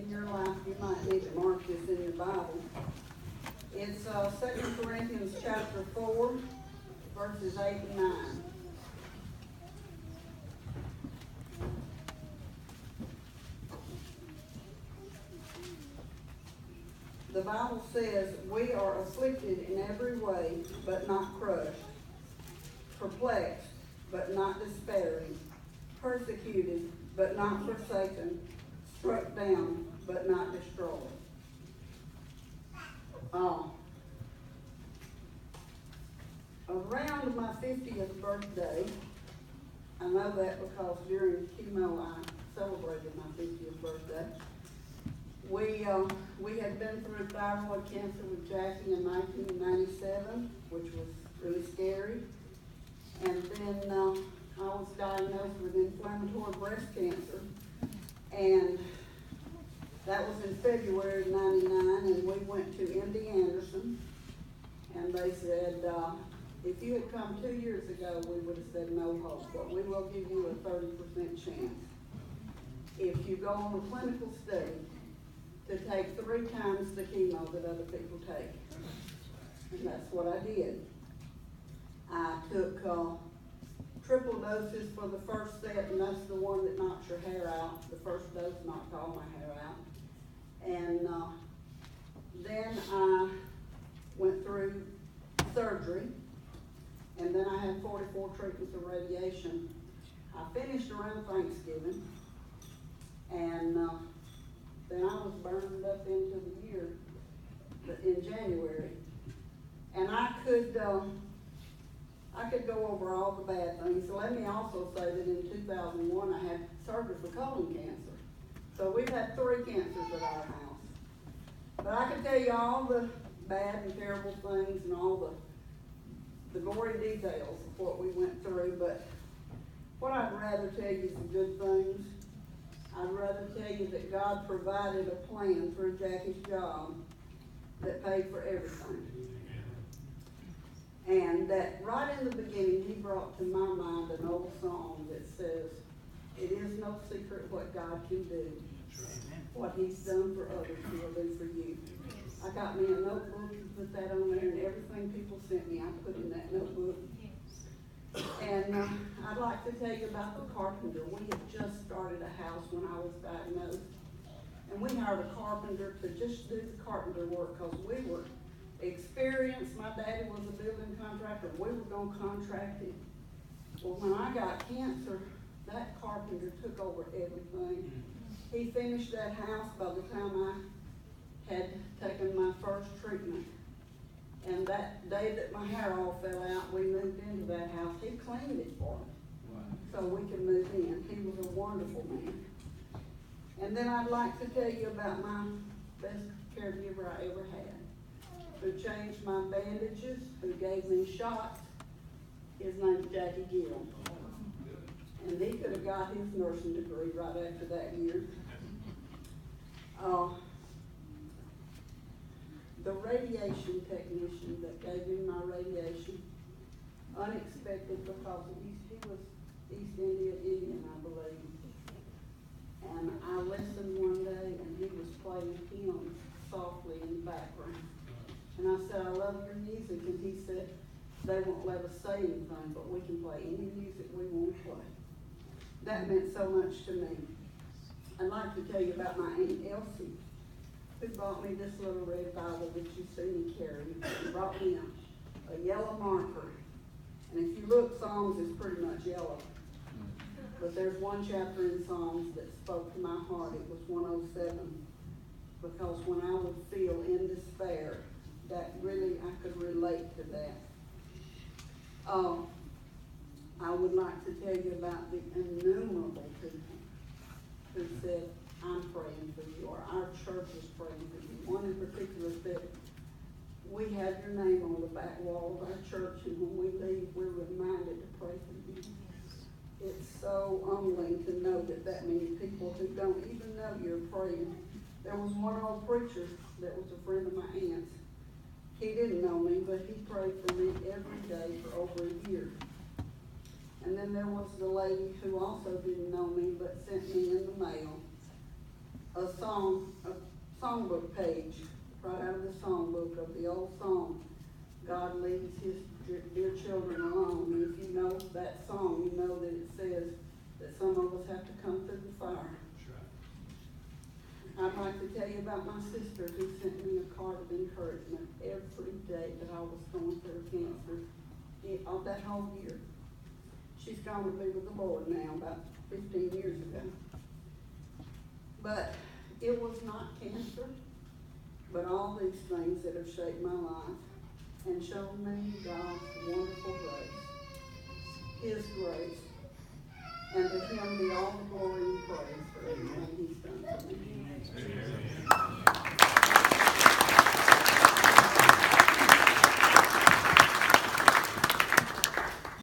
in your life, you might need to mark this in your Bible. It's 2 Corinthians chapter 4, verses 8 and 9. The Bible says, we are afflicted in every way, but not crushed, perplexed, but not despairing, persecuted, but not forsaken, struck down, but not destroyed. Around my 50th birthday, I know that because during chemo I celebrated my 50th birthday. We had been through thyroid cancer with Jackie in 1997, which was really scary. And then I was diagnosed with inflammatory breast cancer. And that was in February of 99, and we went to MD Anderson. And they said, if you had come 2 years ago, we would have said no hope, but we will give you a 30% chance. If you go on a clinical study, to take 3 times the chemo that other people take. And that's what I did. I took triple doses for the first set, and that's the one that knocks your hair out. The first dose knocked all my hair out. And then I went through surgery, and then I had 44 treatments of radiation. I finished around Thanksgiving, and then I was burned up into the year in January. And I could go over all the bad things. So let me also say that in 2001 I had surgery for colon cancer. So we've had 3 cancers at our house. But I can tell you all the bad and terrible things and all the gory details of what we went through. But what I'd rather tell you is the good things. I'd rather tell you that God provided a plan through Jackie's job that paid for everything. And that right in the beginning, he brought to my mind an old song that says, it is no secret what God can do. What he's done for others, he'll do for you. I got me a notebook and put that on there, and everything people sent me, I put in that notebook. And I'd like to tell you about the carpenter. We had just started a house when I was diagnosed. And we hired a carpenter to just do the carpenter work because we were experienced. My daddy was a building contractor. We were going to contract it. Well, when I got cancer, that carpenter took over everything. He finished that house by the time I had taken my first treatment. And that day that my hair all fell out, we moved into that house. He cleaned it for me so we could move in. He was a wonderful man. And then I'd like to tell you about my best caregiver I ever had, who changed my bandages, who gave me shots. His name's Jackie Gill. And he could have got his nursing degree right after that year. The radiation technician that gave me my radiation, unexpected because he was East Indian, I believe. And I listened one day and he was playing hymns softly in the background. And I said, I love your music. And he said, they won't let us say anything, but we can play any music we want to play. That meant so much to me. I'd like to tell you about my Aunt Elsie, who brought me this little red Bible that you see me carry. She brought me a yellow marker. And if you look, Psalms is pretty much yellow. But there's one chapter in Psalms that spoke to my heart. It was 107. Because when I would feel in despair, that really, I could relate to that. I would like to tell you about the innumerable people who said, I'm praying for you, or our church is praying for you. One in particular said, we have your name on the back wall of our church, and when we leave, we're reminded to pray for you. It's so humbling to know that many people who don't even know you're praying. There was one old preacher that was a friend of my aunt's. He didn't know me, but he prayed for me every day for over a year. And then there was the lady who also didn't know me, but sent me in the mail a songbook page, right out of the songbook of the old song, God leaves his dear children alone. And if you know that song, you know that it says that some of us have to come through the fire. I'd like to tell you about my sister who sent me a card of encouragement every day that I was going through cancer of that whole year. She's gone to be with the Lord now, about 15 years ago. But it was not cancer, but all these things that have shaped my life and shown me God's wonderful grace, his grace, and to him be all the glory and praise for everything he's done for me.